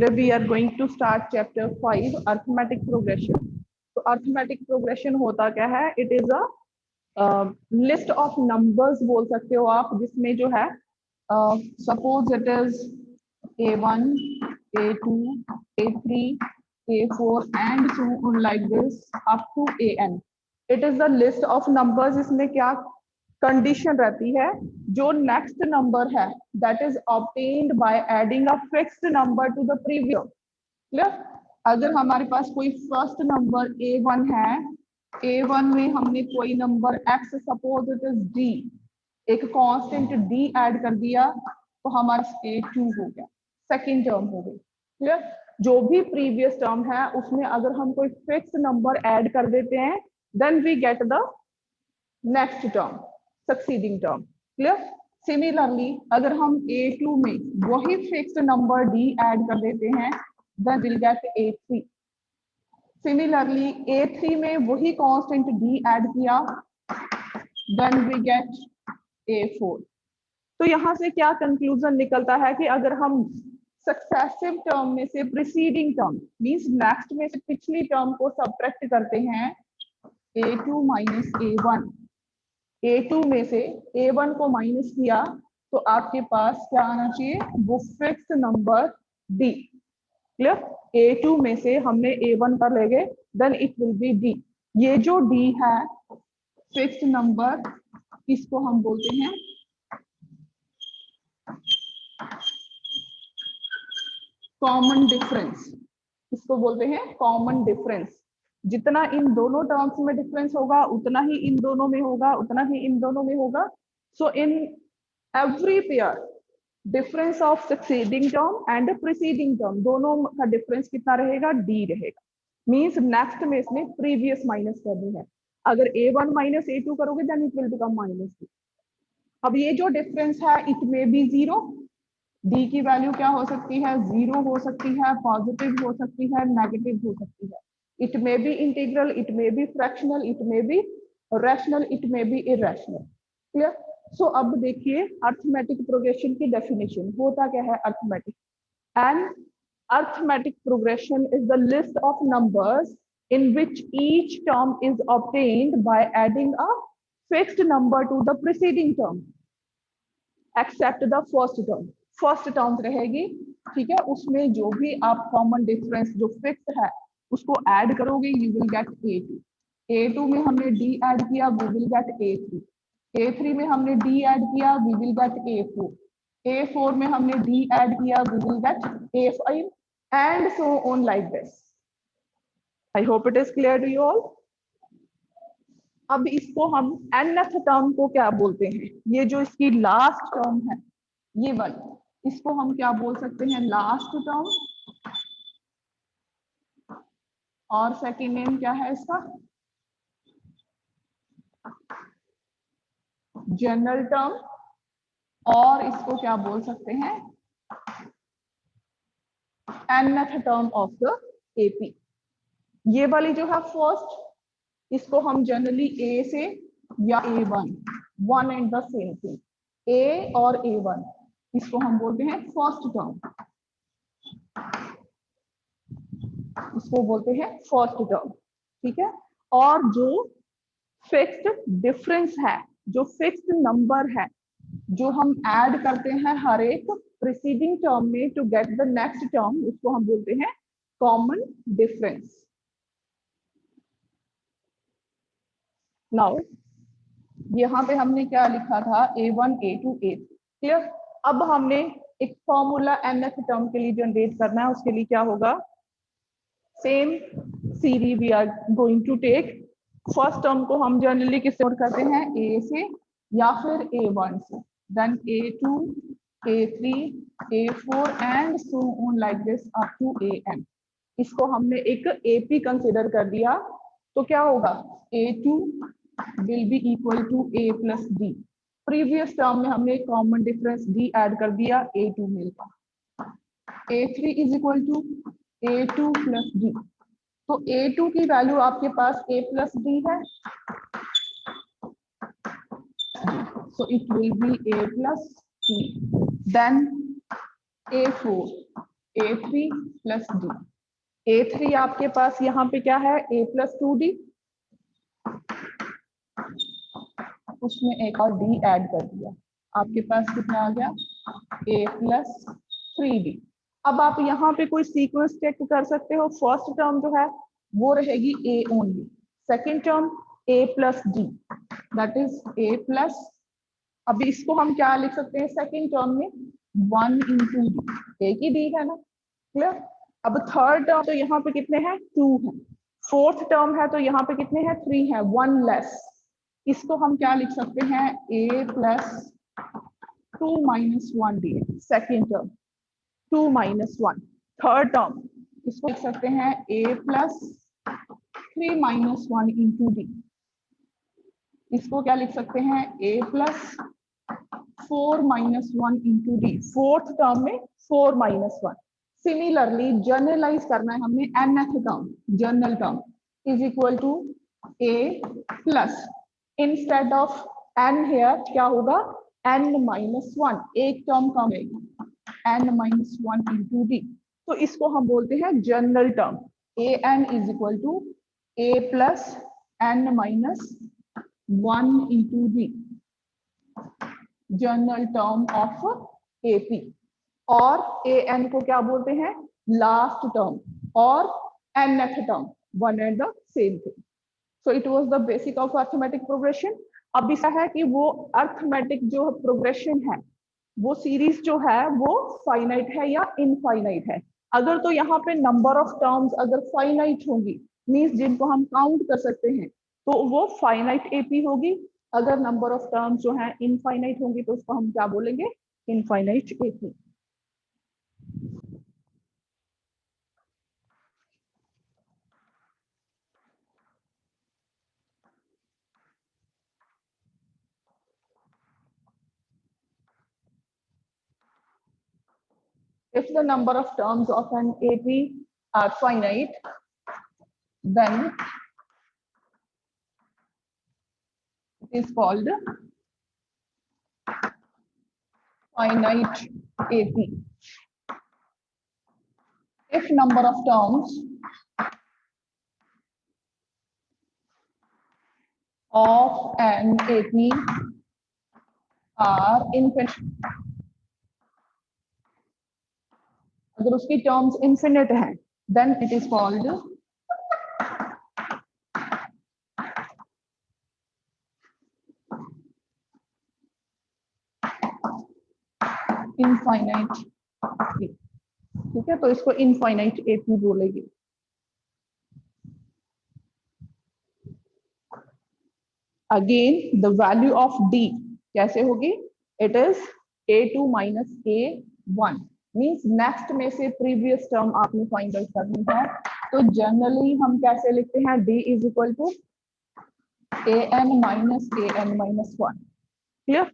Today we are going to start chapter 5 arithmetic progression. तो arithmetic progression होता क्या है? It is a list of numbers बोल सकते हो आप, जिसमें जो है suppose it is A1, A2, A3, A4 and so on like this up to AN. It is the list of numbers. इसमें क्या कंडीशन रहती है? जो नेक्स्ट नंबर है that is obtained by adding a fixed number two the previous. Clear? अगर हमारे पास कोई first number A1 है, A1 में हमने कोई number x suppose it is d, एक कांस्टेंट d ऐड कर दिया तो हमारा A2 हो गया, सेकंड टर्म हो गई. क्लियर? जो भी प्रीवियस टर्म है उसमें अगर हम कोई फिक्स्ड नंबर ऐड कर देते हैं then we get the next term, succeeding term. Clear? Similarly अगर हम A2 में वही फिक्स्ड नंबर D ऐड कर देते हैं then will get A3. Similarly A3 में वही कांस्टेंट D ऐड किया देन वी गेट A4. तो यहां से क्या कंक्लूजन निकलता है कि अगर हम सक्सेसिव टर्म में से प्रीसीडिंग टर्म मींस नेक्स्ट में से पिछली टर्म को सबट्रैक्ट करते हैं A2 माइनस A1, A2 में से A1 को माइनस किया तो आपके पास क्या आना चाहिए? वो fixed number D. Clear? A2 में से हमने A1 पर ले गए then it will be D. ये जो D है फिक्स्ड नंबर, इसको हम बोलते हैं कॉमन डिफरेंस. इसको बोलते हैं कॉमन डिफरेंस. जितना इन दोनों टर्म्स में डिफरेंस होगा उतना ही इन दोनों में होगा, उतना ही इन दोनों में होगा. So in every pair difference of succeeding term and preceding term दोनों का डिफरेंस कितना रहेगा? D रहेगा. मींस नेक्स्ट में इसमें प्रीवियस माइनस करनी है. अगर A1 माइनस A2 करोगे देन इट विल बिकम -2. अब ये जो डिफरेंस है इट मे बी 0. D की वैल्यू क्या हो सकती है? 0 हो सकती है, पॉजिटिव हो सकती है, नेगेटिव हो सकती है. It may be integral, it may be fractional, it may be rational, it may be irrational. Clear? So अब देखिए अर्थमेटिक प्रोग्रेशन की डेफिनेशन. होता क्या है arithmetic? An arithmetic progression is the list of numbers in which each term is obtained by adding a fixed number to the preceding term except the first term. First term रहेगी, ठीक है, उसमें जो भी आप कॉमन डिफरेंस जो fix है उसको ऐड करोगे you will get A2. A2 में हमने D ऐड किया we will get A3. A3 में हमने D ऐड किया we will get A4. A4 में हमने D ऐड किया we will get A5 and so on like this. I hope it is clear to you all. अब इसको हम nth term को क्या बोलते हैं? ये जो इसकी लास्ट टर्म है ये वाली, इसको हम क्या बोल सकते हैं? Last term. और सेकंड नेम क्या है इसका? General term. और इसको क्या बोल सकते हैं? nth term of the AP. ये वाली जो है फर्स्ट, इसको हम जनरली A से या A1, one and the same thing, A और A1, इसको हम बोलते हैं फर्स्ट टर्म. इसको बोलते हैं फर्स्ट टर्म. ठीक है? और जो फिक्स्ड डिफरेंस है, जो फिक्स्ड नंबर है जो हम ऐड करते हैं हर एक प्रीसीडिंग टर्म में to get the next term, उसको हम बोलते हैं कॉमन डिफरेंस. नाउ यहाँ पे हमने क्या लिखा था? A1, A2, A3. क्लियर? अब हमने एक फॉर्मूला nth टर्म के लिए जनरेट करना है. उसके लिए क्या होगा? Same series we are going to take. First term को हम जनरली किससे नोट करते हैं? A से या फिर A1 से, then A2, A3, A4 and so on like this up to AN. इसको हमने एक AP कंसिडर कर दिया तो क्या होगा? A2 will be equal to A plus D. Previous term में हमने कॉमन डिफरेंस D ऐड कर दिया, A2 मिलता. A3 is equal to A2 plus D. तो A2 की वैल्यू आपके पास A plus D है, so it will be A plus D. Then A4, A3 plus D. A3 आपके पास यहाँ पे क्या है, A प्लस 2D, उसमें एक और D ऐड कर दिया, आपके पास कितना आ गया, A प्लस 3D। अब आप यहाँ पे कोई सीक्वेंस चेक कर सकते हो। फर्स्ट टर्म जो है वो रहेगी A only, second term A plus D, that is A plus, अभी इसको हम क्या लिख सकते हैं सेकेंड टर्म में, 1 इंटू डी, एक ही डी है ना, क्लियर। अब थर्ड टर्म तो यहाँ पे कितने हैं, 2 हैं। फोर्थ टर्म है तो यहाँ पे कितने हैं, 3 है, 1 लेस। इसको हम क्या लिख सकते हैं, a plus 2 minus 1 D, second term 2 minus 1। Third term इसको लिख सकते हैं a plus 3 minus 1 into D, इसको क्या लिख सकते हैं, a plus 4 minus 1 into D, fourth term में 4 माइनस 1। सिमिलरली जनरलाइज करना है हमने nth term, general term is equal to a plus, instead of n here क्या होगा, n माइनस 1, एक टर्म कम है, n माइनस 1 इंटू डी, तो इसको हम बोलते हैं general term. an is equal to a plus n minus 1 into D, general term of AP। और an को क्या बोलते हैं, लास्ट टर्म, और nth term, one and the same thing. So it was the basic of arithmetic progression. अब ऐसा है कि वो अर्थमेटिक जो प्रोग्रेशन है, वो सीरीज जो है वो फाइनाइट है या इनफाइनाइट है। अगर तो यहाँ पे नंबर ऑफ टर्म्स अगर फाइनाइट होंगी, मींस जिनको हम काउंट कर सकते हैं, तो वो फाइनाइट AP होगी। अगर नंबर ऑफ टर्म्स जो है इनफाइनाइट होंगी तो उसको हम क्या बोलेंगे, infinite AP। If the number of terms of an AP are finite, then it is called finite AP. If number of terms of an AP are infinite, अगर उसकी टर्म्स इन्फिनिट है, then it is called infinite. ठीक है, तो इसको infinite AP बोलेगी। Again the value of D कैसे होगी, it is A2 minus A1, means next में से प्रीवियस टर्म आपने फाइंड आउट करनी है। तो जनरली हम कैसे लिखते हैं, D is equal to an minus an minus 1, clear.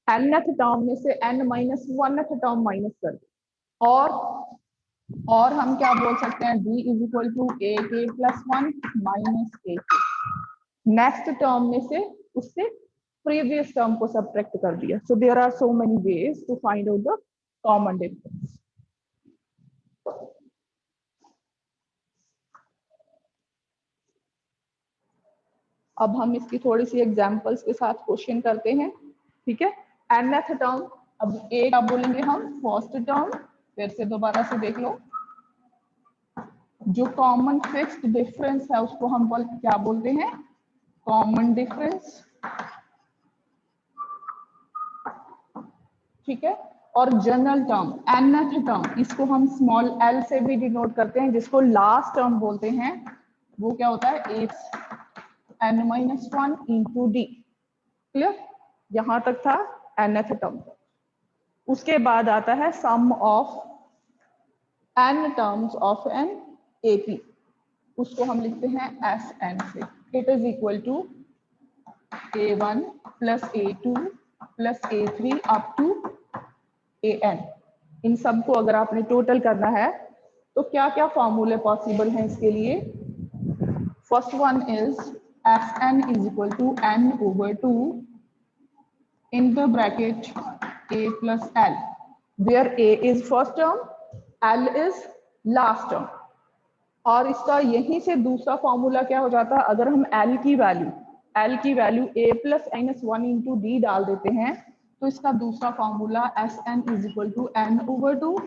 nth term में से n minus 1th term minus कर, और हम क्या बोल सकते हैं, D is equal to ak plus 1 minus ak, next term में से उससे प्रीवियस टर्म को सब्ट्रैक्ट कर दिया। So there are so many ways to find out the common difference. अब हम इसकी थोड़ी सी एग्जांपल्स के साथ क्वेश्चन करते हैं, ठीक है। nth टर्म, अब a क्या बोलेंगे हम, फर्स्ट टर्म, फिर से दोबारा से देख लो, जो कॉमन फिक्स्ड डिफरेंस है उसको हम क्या बोलते हैं, कॉमन डिफरेंस, ठीक है। और जनरल टर्म nth टर्म, इसको हम स्मॉल l से भी डिनोट करते हैं, जिसको लास्ट टर्म बोलते हैं, वो क्या होता है, n minus 1 into d, clear. यहां तक था nth टर्म। उसके बाद आता है sum of n terms of an AP, उसको हम लिखते हैं Sn से, it is equal to A1 plus A2 plus A3 up to an। इन सबको अगर आपने टोटल करना है तो क्या क्या फॉर्मूले पॉसिबल हैं इसके लिए। First one is Fn is equal to n over 2 in the bracket a plus l, where a is first term L is last term, और इसका यहीं से दूसरा फॉर्मूला क्या हो जाता है, अगर हम L की value a plus minus 1 into D डाल देते हैं तो इसका दूसरा formula Sn is equal to n/2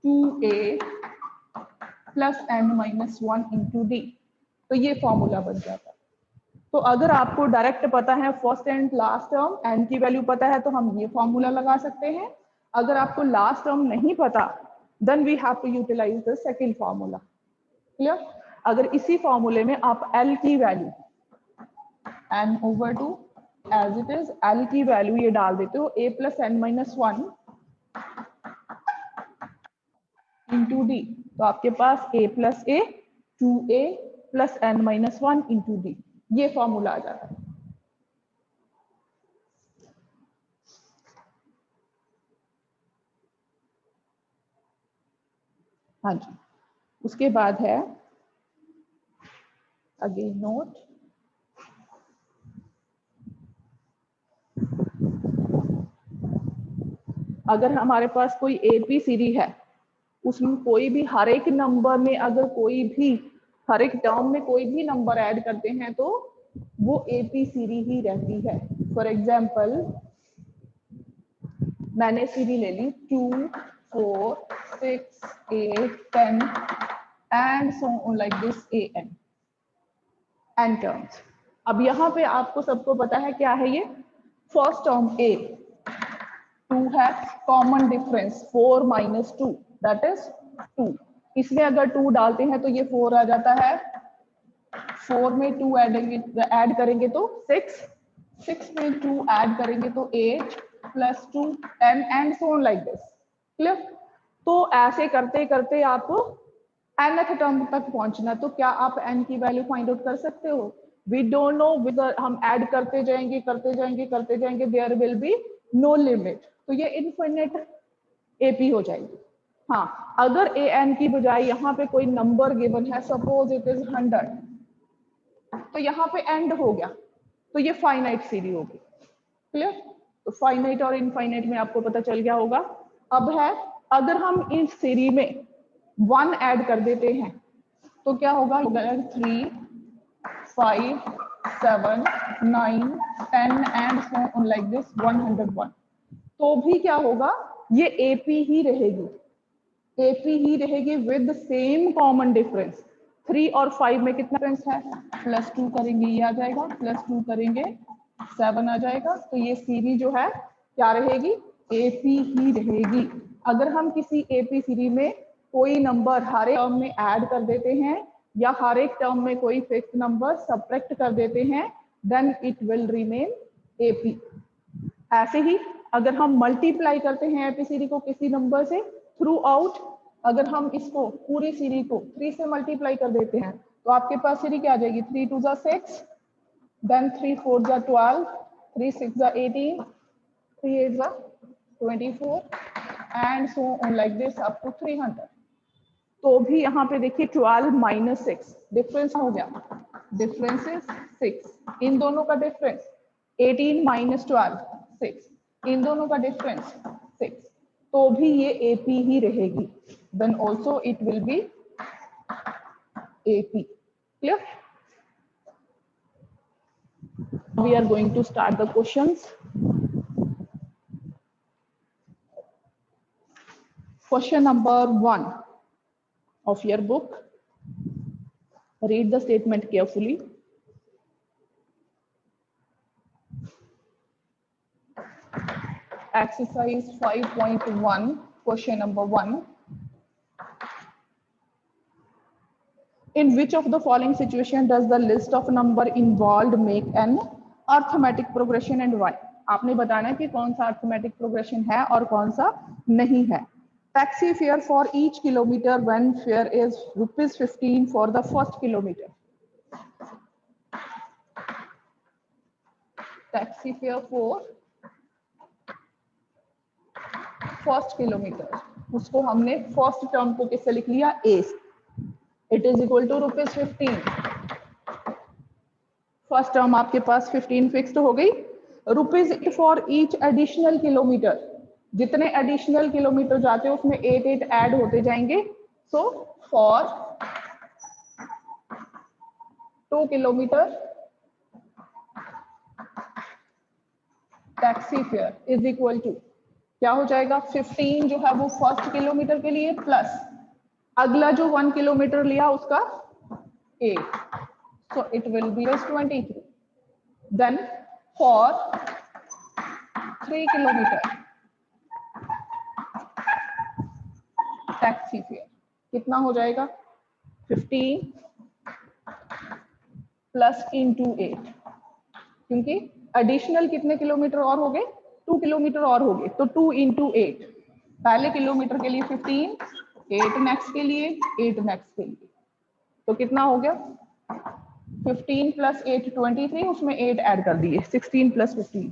2a plus n minus 1 into D. तो ये फॉर्मूला बन जाता है। तो अगर आपको डायरेक्ट पता है first and last term, n की वैल्यू पता है, तो हम ये फॉर्मूला लगा सकते हैं। अगर आपको लास्ट टर्म नहीं पता, then we have to utilize the second formula. Clear? अगर इसी फॉर्मूले में आप एल की value n/2 as it is, L की वैल्यू ये डाल देते हो a plus n minus 1 into D, तो आपके पास a plus a 2a plus n minus 1 into D, ये फॉर्मूला आ जाता है। हाँ जी, उसके बाद है अगेन नोट, अगर हमारे पास कोई एपी सीरीज है, उसमें कोई भी हर एक नंबर में अगर कोई भी हर एक टर्म में कोई भी नंबर ऐड करते हैं तो वो एपी सीरीज ही रहती है। फॉर एग्जाम्पल मैंने सीरीज ले ली 2 4 6 8 10 and so on like this n terms. अब यहाँ पे आपको सबको पता है क्या है, ये फर्स्ट टर्म a 2 है, common difference 4 minus 2 that is 2, इसमें अगर 2 डालते हैं तो ये 4 आ जाता है, 4 में 2 ऐड करेंगे तो 6, 6 में 2 ऐड करेंगे तो 8 plus 2 10 and so on like this. Clear? तो ऐसे करते करते आपको nth टर्म तक पहुंचना। तो क्या आप n की वैल्यू फाइंड आउट कर सकते हो? वी डोंट नो, हम ऐड करते जाएंगे, there will be no limit, तो ये इनफिनिट एपी हो जाएगी। हाँ, अगर an की बजाय यहाँ पे कोई नंबर गिवन है, सपोज इट इज 100, तो यहाँ पे एंड हो गया, तो ये फाइनाइट सीरीज होगी। क्लियर? तो फाइनाइट और इनफाइनाइट में आपको पता चल गया होगा। अब है, अगर हम इस सीरीज में 1 ऐड कर देते हैं तो क्या होगा, 3 5 7 9 10 and so on like this 101, तो भी क्या होगा, ये एपी ही रहेगी विद सेम कॉमन डिफरेंस। 3 और 5 में कितना डिफरेंस है, प्लस 2 करेंगे ये आ जाएगा, प्लस 2 करेंगे 7 आ जाएगा, तो ये सीरीज जो है क्या रहेगी, एपी ही रहेगी। अगर हम किसी एपी सीरीज में कोई नंबर हर एक टर्म में ऐड कर देते हैं या हर एक टर्म में कोई फिक्स नंबर सब्ट्रैक्ट कर देते हैं, then it will remain AP. ऐसे ही अगर हम मल्टीप्लाई करते हैं एपी सीरीज को किसी नंबर से थ्रू आउट, अगर हम इसको पूरी सीरीज को 3 से मल्टीप्लाई कर देते हैं तो आपके पास सीरीज क्या आ जाएगी, 3 2 6, then 3 4 12, 3 6 18, 3 8 24 and so on like this up to 300। तो भी यहाँ पे देखिए 12 माइनस 6 डिफरेंस हो गया, डिफरेंस इज 6, इन दोनों का डिफरेंस 18 माइनस 12 6, इन दोनों का डिफरेंस 6, तो भी ये एपी ही रहेगी, then also it will be AP. Clear? We are going to start the questions. Question number 1 of your book. Read the statement carefully. Exercise 5.1, question number 1. In which of the following situation does the list of number involved make an arithmetic progression and why? आपने बताना है कि कौन सा arithmetic progression है और कौन सा नहीं है। Taxi fare for each kilometer when fare is ₹15 for the first kilometer. Taxi fare for first kilometer, उसको हमने फर्स्ट टर्म को किससे लिख लिया, a, it is equal to ₹15। First term आपके पास 15 फिक्स्ड हो गई। Rupees for each additional kilometre, जितने एडिशनल किलोमीटर जाते हैं उसमें 8 ऐड होते जाएंगे। So for 2 kilometre taxi fare is equal to क्या हो जाएगा, 15 जो है वो फर्स्ट किलोमीटर के लिए प्लस अगला जो 1 किलोमीटर लिया उसका 8, so it will be as 23. Then for 3 kilometer taxi fare कितना हो जाएगा, 15 प्लस इंटू 8, क्योंकि एडिशनल कितने किलोमीटर और हो गए, 2 किलोमीटर और हो गए, तो 2 इंटू 8, पहले किलोमीटर के लिए 15, 8 नेक्स्ट के लिए, 8 नेक्स्ट के लिए, तो कितना हो गया 15 प्लस 8 23, उसमें 8 ऐड कर दिए, 16 plus 15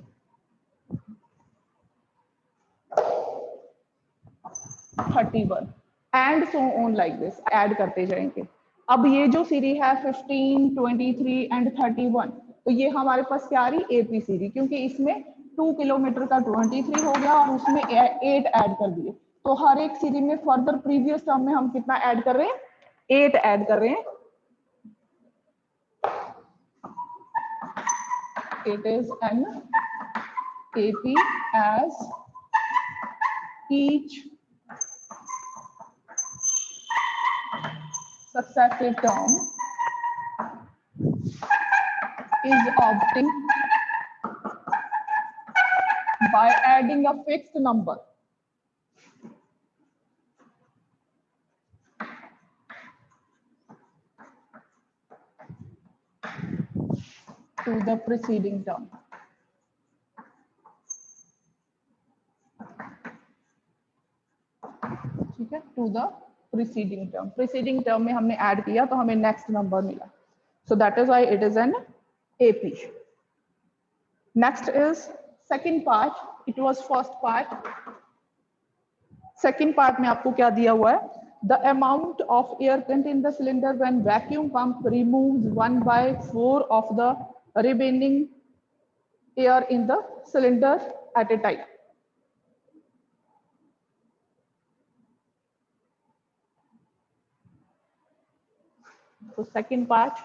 31 and so on like this, add करते जाएंगे। अब ये जो सीरीज है 15, 23 एंड 31, तो ये हमारे पास क्या आ रही, एपी सीरीज, क्योंकि इसमें 2 किलोमीटर का 23 हो गया और उसमें 8 ऐड कर दिए, तो हर एक सीरीज में फर्दर प्रीवियस टर्म में हम कितना ऐड कर रहे हैं, 8 ऐड कर रहे हैं। It is an AP as each successive term is obtained by adding a fixed number to the preceding term. ठीक है, to the preceding term, preceding term में हमने ऐड किया तो हमें नेक्स्ट नंबर मिला, so that is why it is an AP. Next is second part, it was first part. Second part में आपको क्या दिया हुआ है, the amount of air content in the cylinder when vacuum pump removes 1/4 of the remaining air in the cylinder at a time. So second part,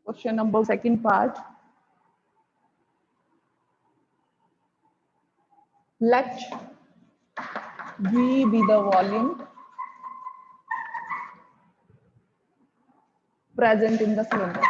question number second part, let V be the volume present in the cylinder.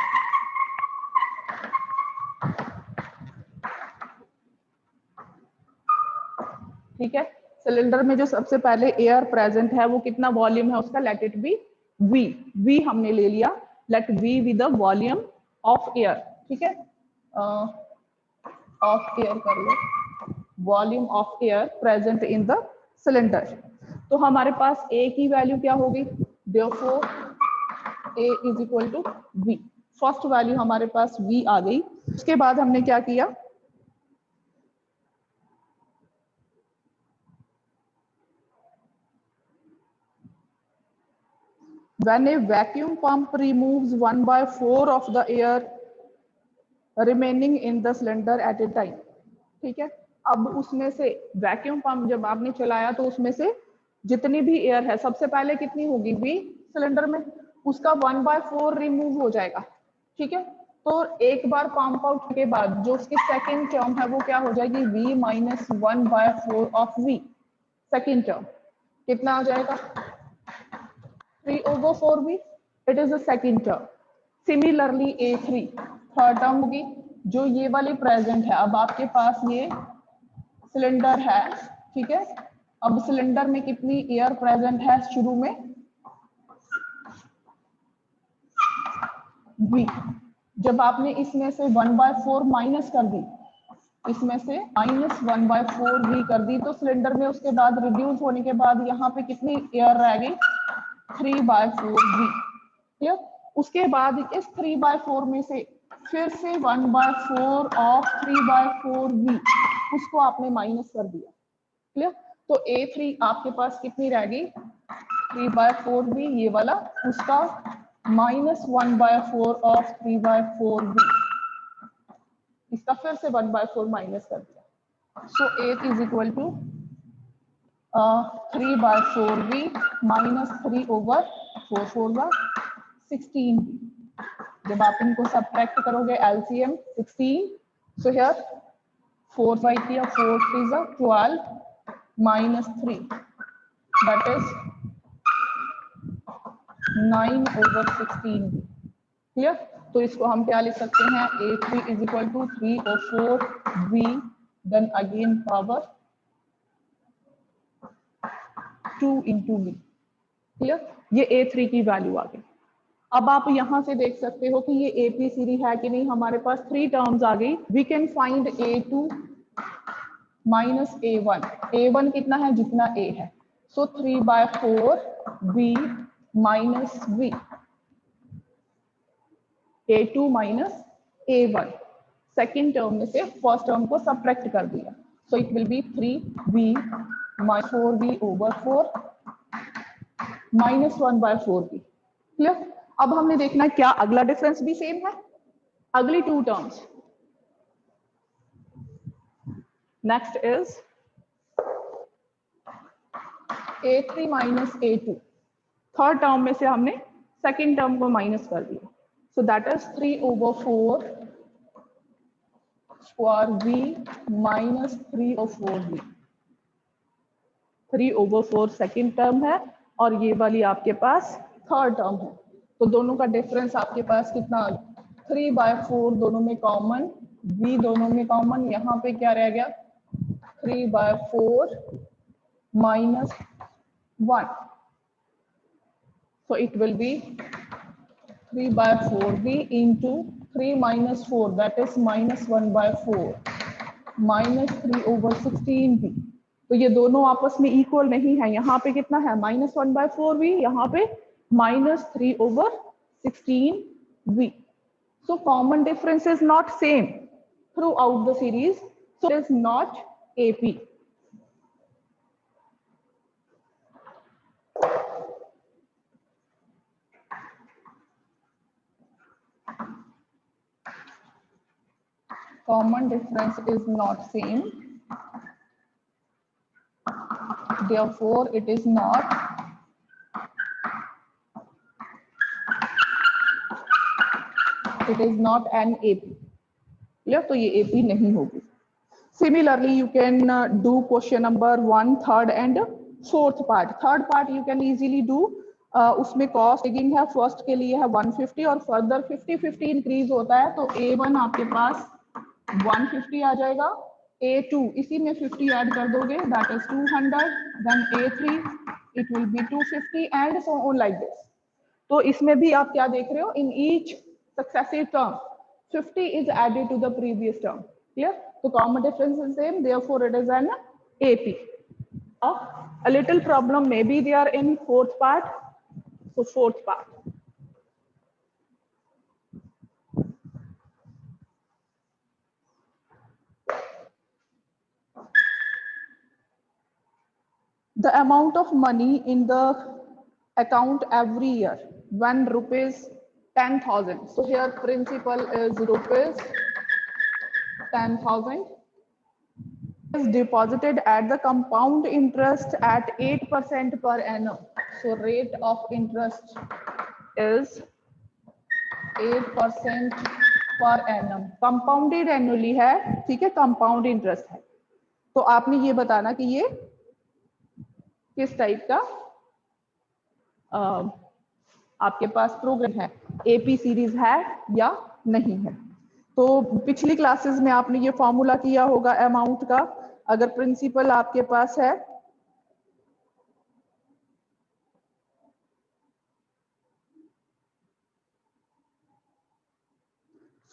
ठीक है, cylinder में जो सबसे पहले air present है वो कितना volume है उसका, let it be V, V हमने ले लिया, let V be the volume of air, ठीक है, ऑफ एयर कर लो, volume of air present in the cylinder. तो हमारे पास A की वैल्यू क्या होगी, therefore A is equal to V, first value हमारे पास V आ गई। उसके बाद हमने क्या किया, when a vacuum pump removes 1/4 of the air remaining in the cylinder at a time, ठीक है, अब उसमें से वैक्यूम पंप जब आपने चलाया तो उसमें से जितनी भी एयर है सबसे पहले कितनी होगी, V सिलेंडर में, उसका 1/4 रिमूव हो जाएगा, ठीक है, तो एक बार पंप आउट के बाद जो उसकी सेकेंड टर्म है वो क्या हो जाएगी, V minus 1/4 of V, second term कितना आ जाएगा, 3/4V, it is the second term. Similarly A3 third term होगी, जो ये वाली प्रेजेंट है। अब आपके पास ये सिलेंडर है, ठीक है, अब सिलेंडर में कितनी एयर प्रेजेंट है शुरू में, V, जब आपने इसमें से 1/4 माइनस कर दी, इसमें से माइनस 1/4V कर दी, तो सिलेंडर में उसके बाद रिड्यूस होने के बाद यहाँ पे कितनी एयर रह गई, 3/4V, क्लियर। उसके बाद इस 3/4 में से फिर से 1/4 ऑफ 3/4V उसको आपने माइनस कर दिया, क्लियर। तो A3 आपके पास कितनी रहेगी, 3/4b ये वाला, उसका -1/4 ऑफ 3/4b, इसका फिर से 1/4 माइनस कर दिया। So 8 is equal to 3/4b minus 3/4, 4/16b। जब आप इनको सब्ट्रैक्ट करोगे LCM 16, so here 4/3 or 4 3s are 12 minus 3, that is 9/16। क्लियर? तो इसको हम क्या लिख सकते हैं, A3 is equal to 3/4b then again power 2 into b। Clear? ये A3 की वैल्यू आ गई। अब आप यहां से देख सकते हो कि ये AP सीरीज है कि नहीं, हमारे पास 3 टर्म्स आ गई। We can find A2 minus A1। A1 कितना है, जितना A है, सो 3/4b minus b, A2 minus A1, second term में से फर्स्ट टर्म को सब्ट्रैक्ट कर दिया, so it will B 3b minus 4b/4 minus 1/4b। Clear? अब हमने देखना है क्या अगला डिफरेंस भी सेम है, अगली 2 terms. Next is A3 minus A2, third term में से हमने सेकेंड टर्म को माइनस कर दिया, सो that is 3/4 square b minus 3/4b। 3/4 second term है और ये वाली आपके पास थर्ड टर्म है, तो दोनों का डिफरेंस आपके पास कितना, 3/4 दोनों में कॉमन, b दोनों में कॉमन, यहाँ पे क्या रह गया 3/4 minus 1, so it will be 3/4b into 3 minus 4, that is minus 1/4 minus 3/16b। तो ये दोनों आपस में इक्वल नहीं है, यहाँ पे कितना है -1/4b, यहाँ पे -3/16b। So common difference is not same throughout the series, so it is not AP. Common difference is not same, therefore it is not an AP। Clear? तो ये AP नहीं होगी। Similarly, you can do question number 1, 3rd and 4th part। Third part you can easily do, उसमें cost taking है, first के लिए है 150 और फर्दर 50-50 इंक्रीज होता है, तो A1 आपके पास 150 आ जाएगा, A2 इसी में 50 ऐड कर दोगे, that is 200, then A3 it will be 250 and so on like this. तो इसमें भी आप क्या देख रहे हो, in each successive term 50 is added to the previous term। clear? So common difference is same, therefore it is an AP। A little problem may be there in 4th part, so 4th part। The amount of money in the account every year when rupees 10,000, so here principal is rupees 10,000 is deposited at the compound interest at 8% per annum। So rate of interest is 8% per annum, compounded annually है, ठीक है, compound interest है। तो आपने ये बताना कि ये किस टाइप का आपके पास प्रोग्राम है, AP सीरीज है या नहीं है। तो पिछली क्लासेस में आपने ये फॉर्मूला किया होगा अमाउंट का, अगर प्रिंसिपल आपके पास है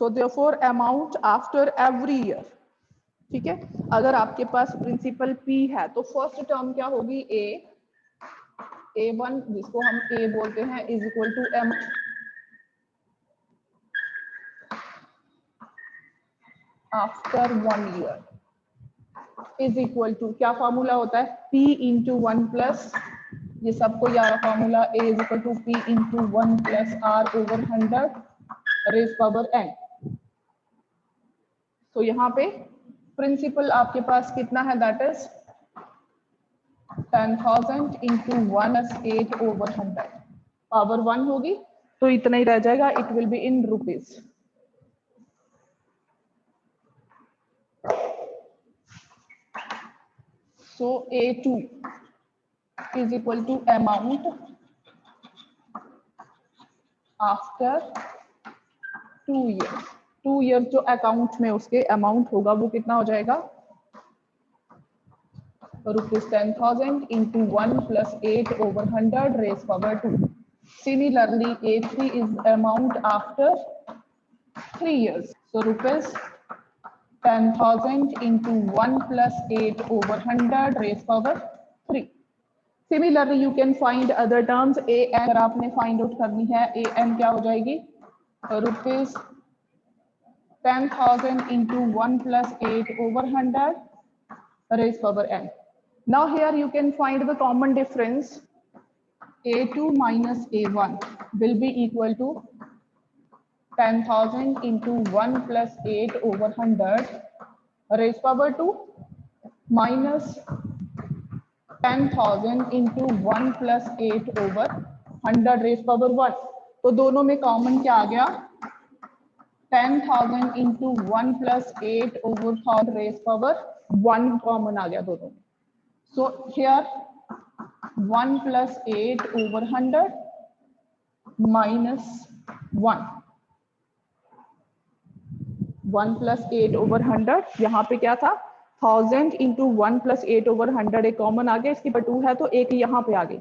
so therefore amount after every year, ठीक है। अगर आपके पास प्रिंसिपल P है तो फर्स्ट टर्म क्या होगी, A1 जिसको हम A बोलते हैं is equal to M after 1 year. Is equal to, क्या फॉर्मूला होता है, p इंटू 1 प्लस, ये सबको याद formula, a is equal to p into 1 plus r over 100 raise power n। तो यहाँ पे प्रिंसिपल आपके पास कितना है, that is 10,000 into 1 + 8 over 100, power 1 होगी तो इतना ही रह जाएगा, it will be in rupees. So A2 is equal to amount after 2 years। 2 years जो अकाउंट में उसके अमाउंट होगा वो कितना हो जाएगा, ₹10,000 into 1 plus 8 over 100 raised power 2। Similarly, A3 is amount after 3 years. So ₹10,000 into 1 plus 8 over 100 raised power 3। Similarly, you can find other terms। AN अगर आपने फाइंड आउट करनी है, AN क्या हो जाएगी, ₹10,000 into 1 plus 8 over 100 raised power n। Now here you can find the common difference, A2 minus A1 will be equal to 10,000 into 1 plus 8 over 100 raised power 2 minus 10,000 into 1 plus 8 over 100 raised power 1। तो दोनों में common क्या आ गया, 10,000 into 1 plus 8 over 100 raised power 1 common आ गया दोनों में। So here 1 plus 8 over 100 minus 1, 1 plus 8 over 100, यहाँ पे क्या था 1000 into 1 plus 8 over 100 एक कॉमन आ गया, इसकी पर 2 है तो एक यहाँ पे आ गई,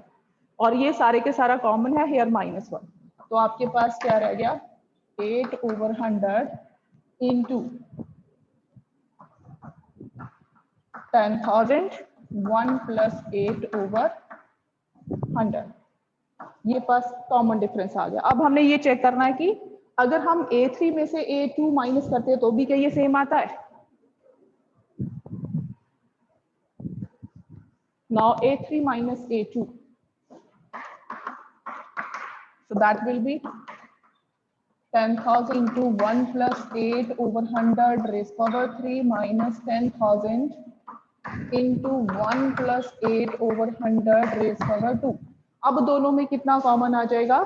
और ये सारे के सारा कॉमन है, हेयर -1। तो आपके पास क्या रह गया, 8 over 100 into 10,000 1 plus 8 over 100, ये पास कॉमन डिफरेंस आ गया। अब हमने ये चेक करना है कि अगर हम A3 में से A2 माइनस करते हैं तो भी क्या ये सेम आता है। Now A3 minus A2, so that will be 10,000 into 1 plus 8 over 100 raised power 3 minus 10,000 into 1 plus 8 over 100 raised power 2। अब दोनों में कितना कॉमन आ जाएगा,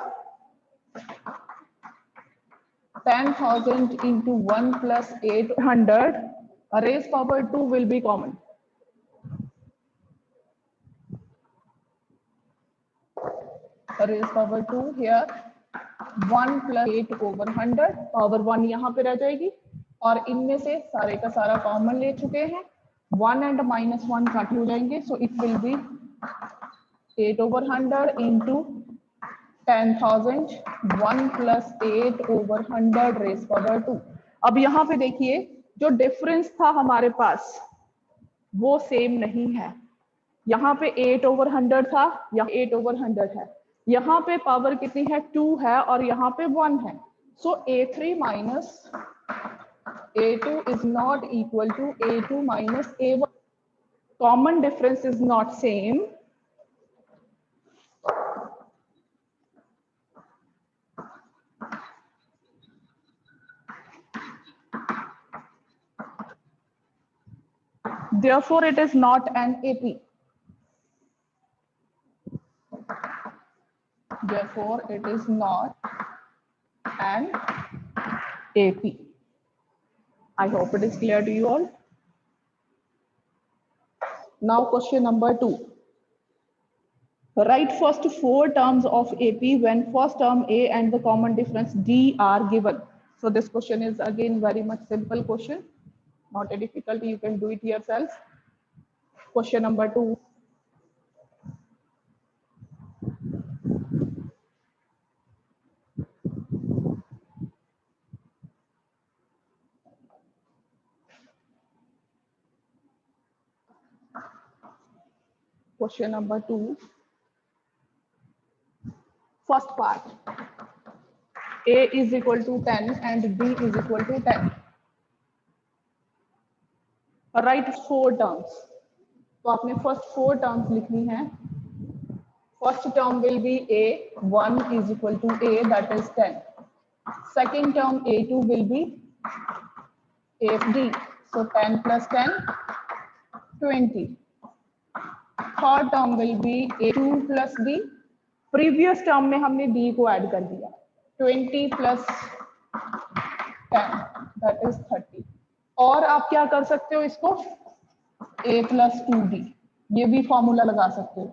10,000 into 1 plus 800 raised power 2 will be common। Raised power 2 here 1 plus 8 over 100, power 1 यहाँ पे रह जाएगी, और इनमें से सारे का सारा कॉमन ले चुके हैं, 1 and -1 कट हो जाएंगे, so it will B 8 over 100 into 10,000 1 plus 8 over 100 raised power 2। अब यहाँ पे देखिए जो डिफरेंस था हमारे पास वो सेम नहीं है, यहाँ पे 8 over 100 था, यहाँ 8 over 100 है, यहाँ पे पावर कितनी है 2 है और यहाँ पे 1 है। सो A3 minus A2 is not equal to A2 minus A1। Common difference is not same। Therefore, it is not an AP। Therefore, it is not an AP। I hope it is clear to you all। Now, question number 2. Write first 4 terms of AP when first term A and the common difference D are given। So this question is again very much simple question, not a difficult, you can do it yourself। Question number 2. Question number 2. First part, A is equal to 10 and B is equal to 10। Right 4 terms. तो आपने first 4 terms लिखनी है। First term will be a1 is equal to a, that is 10. Second term a2 will be afd, so 10 plus 10 20. Third term will be a2 plus b, previous term में हमने d को add कर दिया, 20 plus 10 that is 30. और आप क्या कर सकते हो इसको a plus 2d, ये भी फॉर्मूला लगा सकते हो,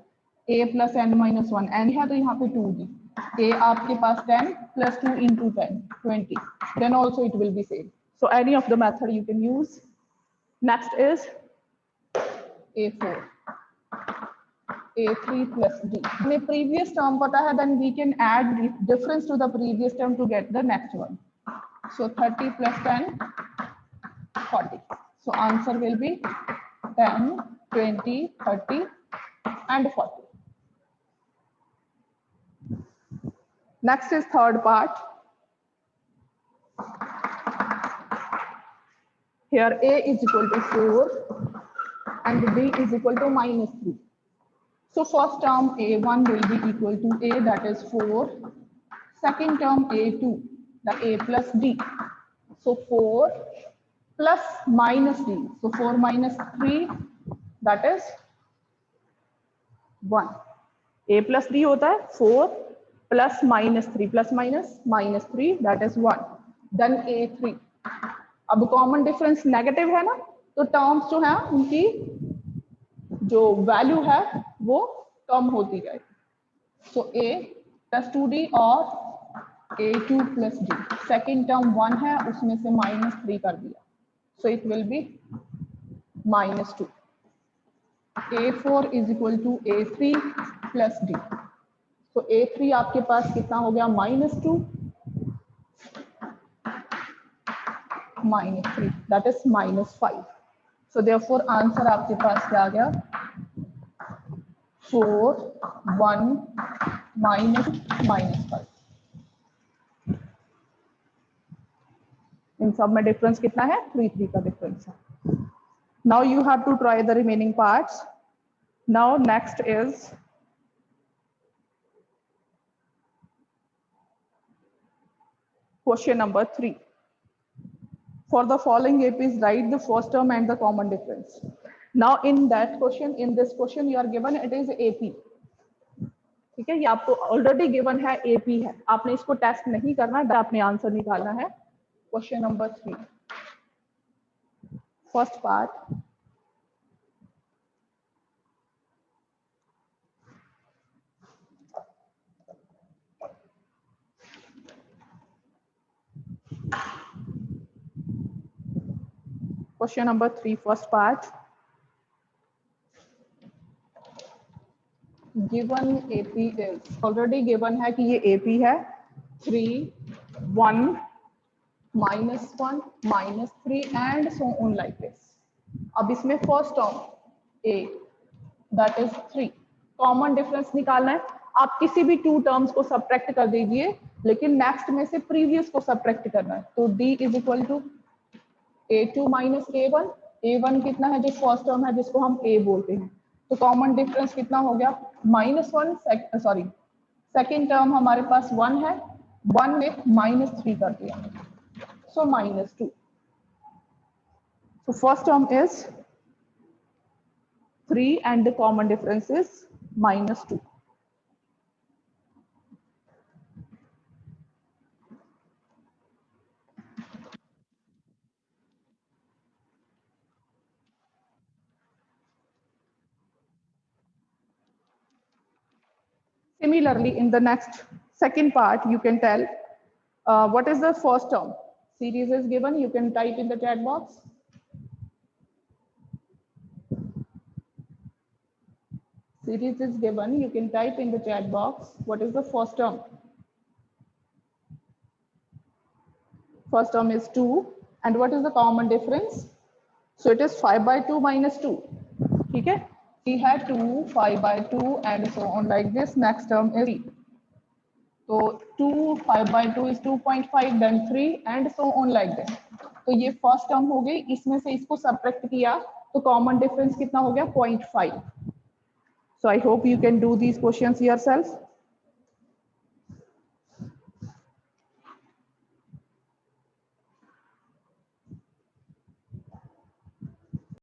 a plus n minus 1, n है तो यहाँ पे 2d, a आपके पास 10 plus 2 into 10 20, then also it will be same. So any of the method you can use. Next is a4, a3 plus d. हमें previous term पता है, then we can add difference to the previous term to get the next one. So 30 plus 10 40. So answer will be 10 20 30 and 40. Next is third part. Here a is equal to 4 and b is equal to minus 3. So first term a1 will be equal to a, that is 4. Second term a2, that a plus d. So 4 plus minus d. So 4 minus 3, that is 1. a plus d होता है 4 plus minus 3 plus minus 3, that is 1. Then a3. अब common difference negative है ना, तो terms जो है उनकी जो वैल्यू है वो कम होती जाएगी. सो a plus 2d और a2 plus d. Second term 1 है, उसमें से minus 3 कर दिया, so it will B minus 2. a4 is equal to a3 plus d. So a3 आपके पास कितना हो गया, -2 minus 3, that is -5. So therefore answer आपके पास क्या आ गया, 4 1 -5. इन सब में डिफरेंस कितना है, 3 का डिफरेंस है. Now you have to try the remaining parts. Now next is question number 3. For the following APs, write the first term and the common difference. Now in that question, in this question you are given it is AP. ठीक है, ये आपको already given है, AP है, आपने इसको test नहीं करना, आपने आंसर निकालना है. Question number 3, first part. Question number 3, first part. Given AP is, already given है कि ये AP है, 3 1 -1 -3 and so on like this. अब इसमें first term A, that is 3, common difference निकालना है. आप किसी भी 2 टर्म्स को सब्ट्रैक्ट कर दीजिए, लेकिन नेक्स्ट में से प्रीवियस को सब्ट्रैक्ट करना है. तो D is equal to a2 minus a1. a1 कितना है, जो फर्स्ट टर्म है जिसको हम a बोलते हैं, तो कॉमन डिफरेंस कितना हो गया, -1. सॉरी, सेकेंड टर्म हमारे पास 1 है, 1 में -3 कर दिया, सो -2. So first term is 3 and the common difference is -2. Similarly, in the next second part, you can tell what is the first term. Series is given, you can type in the chat box. Series is given, you can type in the chat box. What is the first term? First term is 2. And what is the common difference? So it is 5/2 minus 2. Okay? We had 2, 5/2 and so on like this. Next term is 3. So 2, 5/2 is 2.5, then 3 and so on like this. तो ये first term हो गई, इसमें से इसको subtract किया तो common difference कितना हो गया 0.5. So I hope you can do these questions yourself.